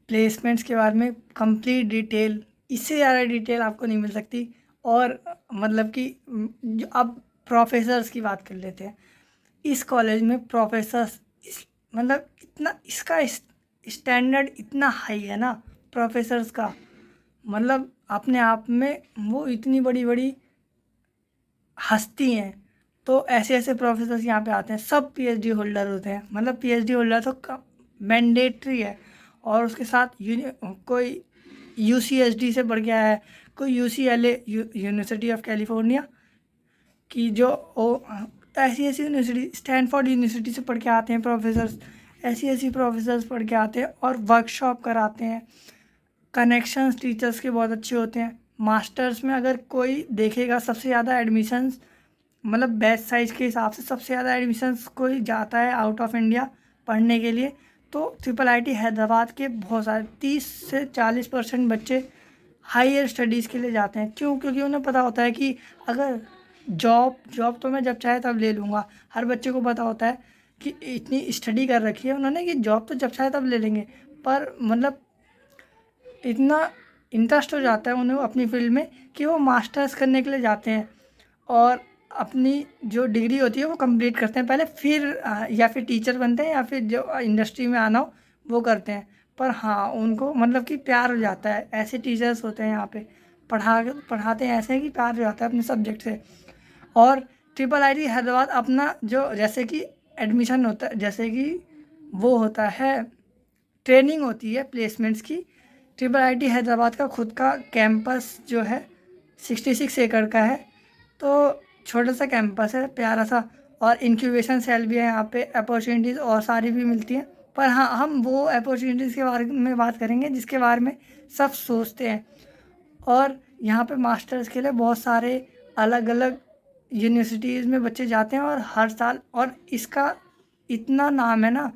Placements के बारे में कंप्लीट डिटेल, इससे ज़्यादा डिटेल आपको नहीं मिल सकती। और मतलब कि जो अब प्रोफेसर्स की बात कर लेते हैं। इस कॉलेज में प्रोफेसर्स मतलब इतना इसका स्टैंडर्ड इतना हाई है ना प्रोफेसर्स का, मतलब अपने आप में वो इतनी बड़ी बड़ी हस्ती हैं। तो ऐसे ऐसे प्रोफेसर्स यहाँ पे आते हैं, सब पीएचडी होल्डर होते हैं। मतलब पीएचडी होल्डर तो मैंडेटरी है। और उसके साथ कोई यूसीएसडी से पढ़ के आया है, कोई यूसीएलए यूनिवर्सिटी ऑफ कैलिफोर्निया की, जो ऐसी ऐसी यूनिवर्सिटी, स्टैनफोर्ड यूनिवर्सिटी से पढ़ के आते हैं प्रोफेसर्स। ऐसी ऐसी प्रोफेसर्स पढ़ के आते हैं और वर्कशॉप कराते हैं। कनेक्शंस टीचर्स के बहुत अच्छे होते हैं। मास्टर्स में अगर कोई देखेगा, सबसे ज़्यादा एडमिशन्स मतलब बैच साइज के हिसाब से सबसे ज़्यादा एडमिशन्स कोई जाता है आउट ऑफ इंडिया पढ़ने के लिए, तो ट्रिपल आईटी हैदराबाद के बहुत सारे 30 से 40% बच्चे हायर स्टडीज़ के लिए जाते हैं। क्यों? क्योंकि उन्हें पता होता है कि अगर जॉब तो मैं जब चाहे तब ले लूँगा। हर बच्चे को पता होता है कि इतनी स्टडी कर रखी है उन्होंने कि जॉब तो जब चाहे तब ले लेंगे। पर मतलब इतना इंटरेस्ट हो जाता है उन्हें अपनी फील्ड में कि वो मास्टर्स करने के लिए जाते हैं और अपनी जो डिग्री होती है वो कंप्लीट करते हैं पहले, फिर या फिर टीचर बनते हैं या फिर जो इंडस्ट्री में आना हो वो करते हैं। पर हाँ, उनको मतलब कि प्यार हो जाता है। ऐसे टीचर्स होते हैं यहाँ पे पढ़ाते हैं ऐसे कि प्यार हो जाता है अपने सब्जेक्ट से। और ट्रिपल आईटी हैदराबाद अपना जो जैसे कि एडमिशन होता है, जैसे कि वो होता है ट्रेनिंग होती है प्लेसमेंट्स की। ट्रिपल आईटी हैदराबाद का खुद का कैंपस जो है 66 एकड़ का है। तो छोटा सा कैंपस है, प्यारा सा। और इंक्यूबेशन सेल भी है यहाँ पे, अपॉर्चुनिटीज़ और सारी भी मिलती हैं। पर हाँ, हम वो अपॉर्चुनिटीज़ के बारे में बात करेंगे जिसके बारे में सब सोचते हैं। और यहाँ पे मास्टर्स के लिए बहुत सारे अलग अलग यूनिवर्सिटीज़ में बच्चे जाते हैं और हर साल, और इसका इतना नाम है ना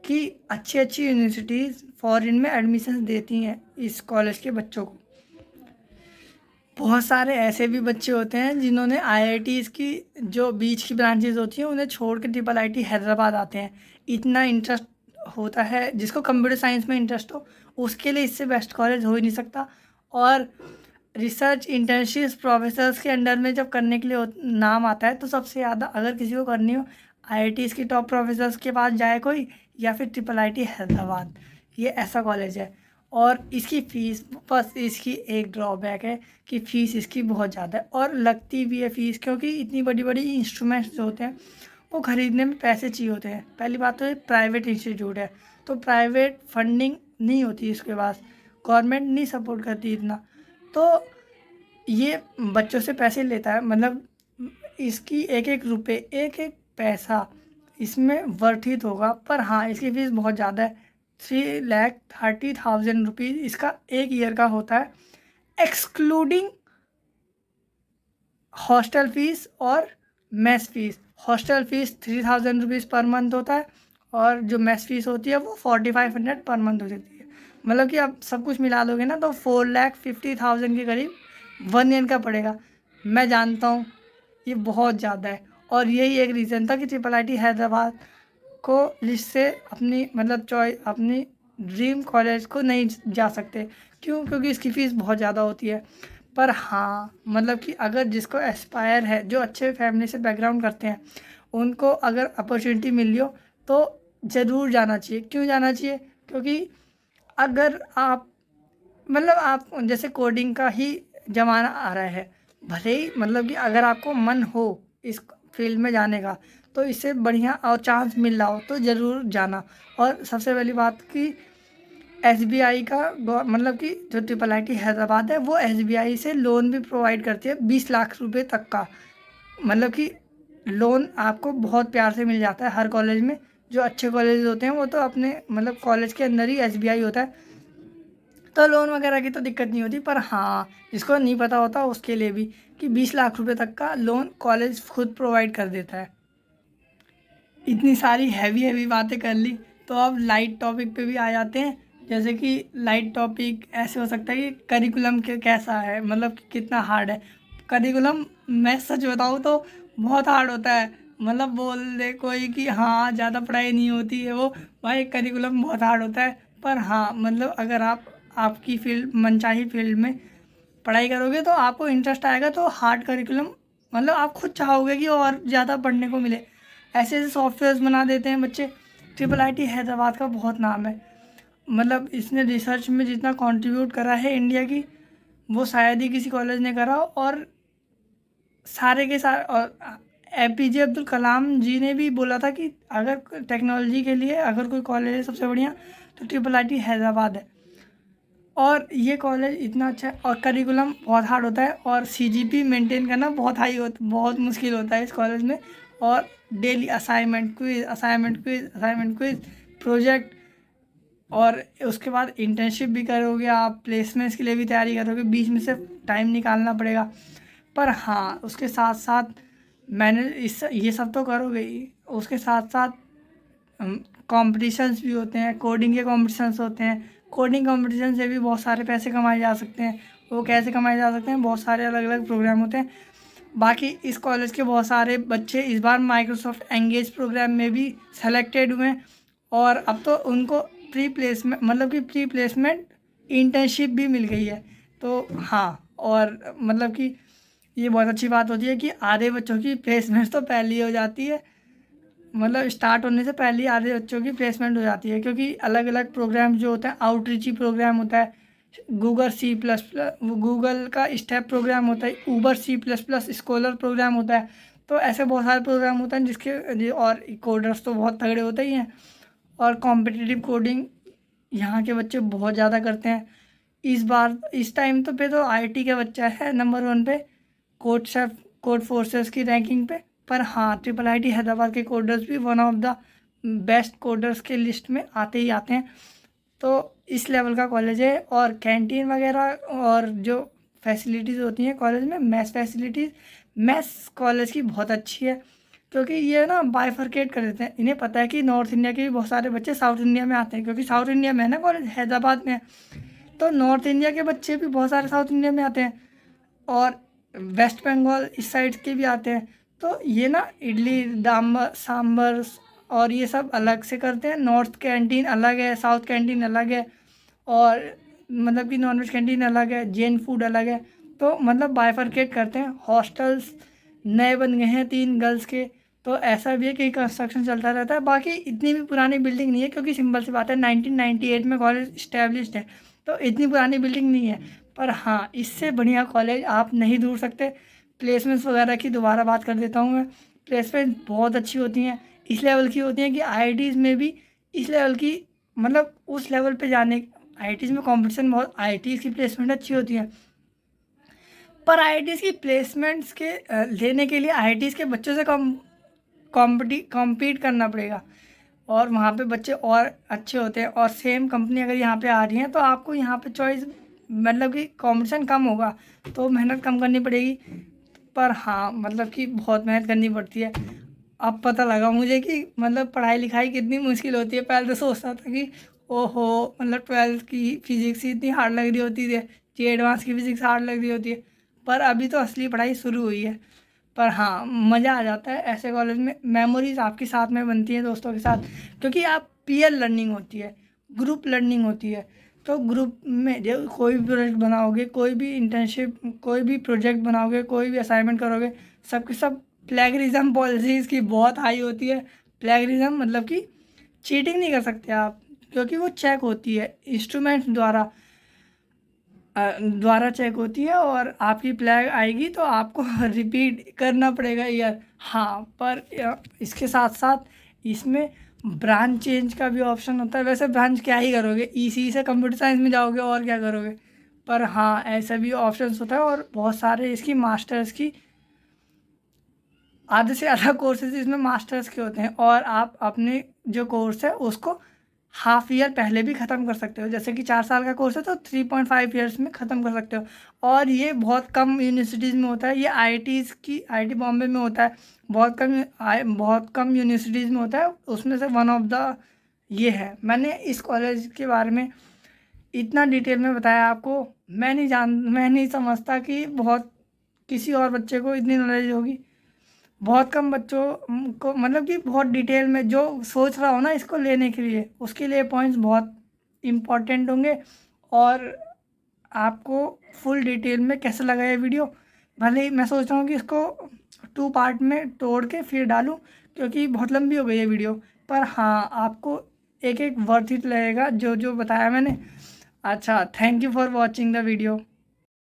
कि अच्छी अच्छी यूनिवर्सिटीज़ फॉरेन में एडमिशन देती हैं इस कॉलेज के बच्चों को। बहुत सारे ऐसे भी बच्चे होते हैं जिन्होंने आईआईटीज़ की जो बीच की ब्रांचेज होती हैं उन्हें छोड़ के ट्रिपल आईटी हैदराबाद आते हैं। इतना इंटरेस्ट होता है, जिसको कंप्यूटर साइंस में इंटरेस्ट हो उसके लिए इससे बेस्ट कॉलेज हो ही नहीं सकता। और रिसर्च इंटर्नशिप प्रोफेसर्स के अंडर में जब करने के लिए नाम आता है तो सबसे ज़्यादा अगर किसी को करनी हो आईआईटीज़ की टॉप प्रोफेसर्स के पास जाए कोई, या फिर ट्रिपल आईटी हैदराबाद। ये ऐसा कॉलेज है। और इसकी फ़ीस, बस इसकी एक ड्रॉबैक है कि फ़ीस इसकी बहुत ज़्यादा है और लगती भी है फ़ीस, क्योंकि इतनी बड़ी बड़ी इंस्ट्रूमेंट्स जो होते हैं वो ख़रीदने में पैसे चाहिए होते हैं। पहली बात तो ये प्राइवेट इंस्टीट्यूट है तो प्राइवेट फंडिंग नहीं होती इसके पास, गवर्नमेंट नहीं सपोर्ट करती इतना। तो ये बच्चों से पैसे लेता है, मतलब इसकी एक एक रुपये, एक एक पैसा इसमें वर्थित होगा। पर हाँ, इसकी फ़ीस बहुत ज़्यादा है। 3,30,000 रुपीज़ इसका एक ईयर का होता है, एक्सक्लूडिंग हॉस्टल फ़ीस और mess fees. Hostel fees 3,000 rupees per month होता है और जो मेस फ़ीस होती है वो 4,500 पर मंथ हो जाती है। मतलब कि आप सब कुछ मिला लोगे ना तो 4,50,000 के करीब 1 ईयर का पड़ेगा। मैं जानता हूँ ये बहुत ज़्यादा है और यही एक रीज़न था कि ट्रिपल आईटी हैदराबाद को लिस्ट से अपनी मतलब अपनी ड्रीम कॉलेज को नहीं जा सकते। क्यों? क्योंकि इसकी फ़ीस बहुत ज़्यादा होती है। पर हाँ, मतलब कि अगर जिसको एस्पायर है, जो अच्छे फैमिली से बैकग्राउंड करते हैं, उनको अगर अपॉर्चुनिटी मिल हो तो ज़रूर जाना चाहिए। क्यों जाना चाहिए? क्योंकि अगर आप मतलब आप जैसे कोडिंग का ही ज़माना आ रहा है, भले ही मतलब कि अगर आपको मन हो इस फील्ड में जाने का तो इससे बढ़िया और चांस मिल रहा हो तो ज़रूर जाना। और सबसे पहली बात कि एसबीआई का मतलब कि जो ट्रिपल आईटी हैदराबाद है वो एसबीआई से लोन भी प्रोवाइड करती है 20 लाख रुपए तक का। मतलब कि लोन आपको बहुत प्यार से मिल जाता है हर कॉलेज में। जो अच्छे कॉलेज होते हैं वो तो अपने मतलब कॉलेज के अंदर ही एसबीआई होता है, तो लोन वगैरह की तो दिक्कत नहीं होती। पर हाँ, जिसको नहीं पता होता उसके लिए भी कि 20 लाख रुपए तक का लोन कॉलेज खुद प्रोवाइड कर देता है। इतनी सारी हैवी हैवी बातें कर ली तो अब लाइट टॉपिक पे भी आ जाते हैं। जैसे कि लाइट टॉपिक ऐसे हो सकता है कि करिकुलम के कैसा है, मतलब कि कितना हार्ड है करिकुलम। मैं सच बताऊँ तो बहुत हार्ड होता है। मतलब बोल दे कोई कि हाँ ज़्यादा पढ़ाई नहीं होती है, वो भाई करिकुलम बहुत हार्ड होता है। पर हाँ मतलब अगर आप आपकी फील्ड मनचाही फील्ड में पढ़ाई करोगे तो आपको इंटरेस्ट आएगा, तो हार्ड करिकुलम मतलब आप खुद चाहोगे कि और ज़्यादा पढ़ने को मिले। ऐसे ऐसे सॉफ्टवेयर्स बना देते हैं बच्चे। ट्रिपल आईटी हैदराबाद का बहुत नाम है, मतलब इसने रिसर्च में जितना कंट्रीब्यूट करा है इंडिया की, वो शायद ही किसी कॉलेज ने करा। और सारे के सारे, और एपीजे अब्दुल कलाम जी ने भी बोला था कि अगर टेक्नोलॉजी के लिए अगर कोई कॉलेज है सबसे बढ़िया तो ट्रिपल आईटी हैदराबाद है। और ये कॉलेज इतना अच्छा है, और करिकुलम बहुत हार्ड होता है, और सीजीपी मेंटेन करना बहुत हाई होता, बहुत मुश्किल होता है इस कॉलेज में। और डेली असाइनमेंट क्विज प्रोजेक्ट, और उसके बाद इंटर्नशिप भी करोगे आप, प्लेसमेंट्स के लिए भी तैयारी करोगे, बीच में से टाइम निकालना पड़ेगा। पर हाँ उसके साथ साथ मैंने इस ये सब तो करोगे ही, उसके साथ साथ कॉम्पिटिशन्स भी होते हैं, कोडिंग के कॉम्पिटिशन्स होते हैं। कोडिंग कॉम्पिटिशन से भी बहुत सारे पैसे कमाए जा सकते हैं। वो कैसे कमाए जा सकते हैं, बहुत सारे अलग अलग प्रोग्राम होते हैं। बाकी इस कॉलेज के बहुत सारे बच्चे इस बार माइक्रोसॉफ्ट एंगेज प्रोग्राम में भी सेलेक्टेड हुए हैं, और अब तो उनको प्री प्लेसमेंट मतलब कि प्री प्लेसमेंट इंटर्नशिप भी मिल गई है। तो हाँ, और मतलब कि ये बहुत अच्छी बात होती है कि आधे बच्चों की प्लेसमेंट तो पहले ही हो जाती है, मतलब स्टार्ट होने से पहले ही आधे बच्चों की प्लेसमेंट हो जाती है। क्योंकि अलग अलग प्रोग्राम जो होते हैं, आउटरीची प्रोग्राम होता है, गूगल का स्टेप प्रोग्राम होता है, ऊबर C++ स्कॉलर प्रोग्राम होता है। तो ऐसे बहुत सारे प्रोग्राम होते हैं और कोडर्स तो बहुत तगड़े होते ही हैं। और कॉम्पिटिटिव कोडिंग यहाँ के बच्चे बहुत ज़्यादा करते हैं। इस बार इस टाइम तो आईटी का बच्चा है नंबर 1 पे, कोड फोर्सेस की रैंकिंग पे। पर हाँ ट्रिपल आईटी हैदराबाद के कोडर्स भी one of the best coders के लिस्ट में आते ही आते हैं। तो इस लेवल का कॉलेज है। और कैंटीन वगैरह और जो फैसिलिटीज़ होती हैं कॉलेज में, मैथ्स कॉलेज की बहुत अच्छी है। क्योंकि ये ना बाइफरकेट कर देते हैं, इन्हें पता है कि नॉर्थ इंडिया के भी बहुत सारे बच्चे साउथ इंडिया में आते हैं, क्योंकि साउथ इंडिया में है ना कॉलेज, हैदराबाद में है। तो नॉर्थ इंडिया के बच्चे भी बहुत सारे साउथ इंडिया में आते हैं, और वेस्ट बंगाल इस साइड के भी आते हैं। तो ये ना इडली डाम्बर सांबर और ये सब अलग से करते हैं। नॉर्थ कैंटीन अलग है, साउथ कैंटीन अलग है, और मतलब कि नॉनवेज कैंटीन अलग है, जैन फूड अलग है। तो मतलब बाइफरकेट करते हैं। हॉस्टल्स नए बन गए हैं 3 गर्ल्स के। तो ऐसा भी है कि कंस्ट्रक्शन चलता रहता है। बाकी इतनी भी पुरानी बिल्डिंग नहीं है, क्योंकि सिंपल सी बात है 1998 में कॉलेज इस्टेब्लिश्ड है, तो इतनी पुरानी बिल्डिंग नहीं है। पर हाँ इससे बढ़िया कॉलेज आप नहीं ढूंढ सकते। प्लेसमेंट्स वगैरह की दोबारा बात कर देता हूँ मैं। प्लेसमेंट बहुत अच्छी होती हैं, इस लेवल की होती हैं कि आईआईटीज़ में भी इस लेवल की, मतलब उस लेवल पे जाने, आईआईटीज़ में कंपटीशन बहुत, आईआईटीज़ की प्लेसमेंट अच्छी होती है। पर आईआईटीज़ की प्लेसमेंट्स के लेने के लिए आईआईटीज़ के बच्चों से कॉम्पीट करना पड़ेगा, और वहाँ पे बच्चे और अच्छे होते हैं। और सेम कंपनी अगर यहाँ पे आ रही है तो आपको यहाँ पे चॉइस, मतलब कि कंपटीशन कम होगा, तो मेहनत कम करनी पड़ेगी। पर हाँ मतलब कि बहुत मेहनत करनी पड़ती है। अब पता लगा मुझे कि मतलब पढ़ाई लिखाई कितनी मुश्किल होती है। पहले तो सोचता था कि ओहो, मतलब 12th की फिजिक्स ही इतनी हार्ड लग रही होती है, जी एडवांस की फिजिक्स हार्ड लग रही होती है। पर अभी तो असली पढ़ाई शुरू हुई है। पर हाँ मज़ा आ जाता है ऐसे कॉलेज में, मेमोरीज आपके साथ में बनती हैं दोस्तों के साथ, क्योंकि आप पीयर लर्निंग होती है, ग्रुप लर्निंग होती है। तो ग्रुप में जो कोई भी प्रोजेक्ट बनाओगे, कोई भी इंटर्नशिप, कोई भी प्रोजेक्ट बनाओगे, कोई भी असाइनमेंट करोगे, सबके सब प्लेगरिज्म पॉलिसीज़ की बहुत हाई होती है। प्लेगरिज्म मतलब कि चीटिंग नहीं कर सकते आप, क्योंकि वो चेक होती है इंस्ट्रूमेंट्स द्वारा चेक होती है, और आपकी फ्लैग आएगी तो आपको रिपीट करना पड़ेगा यार। हाँ पर इसके साथ साथ इसमें ब्रांच चेंज का भी ऑप्शन होता है। वैसे ब्रांच क्या ही करोगे, ईसी से कंप्यूटर साइंस में जाओगे और क्या करोगे। पर हाँ ऐसा भी ऑप्शंस होता है, और बहुत सारे इसकी मास्टर्स की, आधे से ज़्यादा कोर्सेज इसमें मास्टर्स के होते हैं। और आप अपने जो कोर्स है उसको हाफ ईयर पहले भी ख़त्म कर सकते हो। जैसे कि 4 साल का कोर्स है तो 3.5 ईयर्स में ख़त्म कर सकते हो। और ये बहुत कम यूनिवर्सिटीज़ में होता है, ये आईआईटी बॉम्बे में होता है। बहुत कम यूनिवर्सिटीज़ में होता है, उसमें से वन ऑफ द ये है। मैंने इस कॉलेज के बारे में इतना डिटेल में बताया आपको। मैं नहीं समझता कि बहुत किसी और बच्चे को इतनी नॉलेज होगी। बहुत कम बच्चों को, मतलब कि बहुत डिटेल में जो सोच रहा हो ना इसको लेने के लिए, उसके लिए पॉइंट्स बहुत इम्पॉर्टेंट होंगे। और आपको फुल डिटेल में कैसा लगा ये वीडियो, भले ही मैं सोच रहा हूँ कि इसको 2 पार्ट में तोड़ के फिर डालूँ, क्योंकि बहुत लंबी हो गई है वीडियो। पर हाँ, आपको एक एक वर्थ इट लगेगा जो जो बताया मैंने। अच्छा, thank you for watching the video.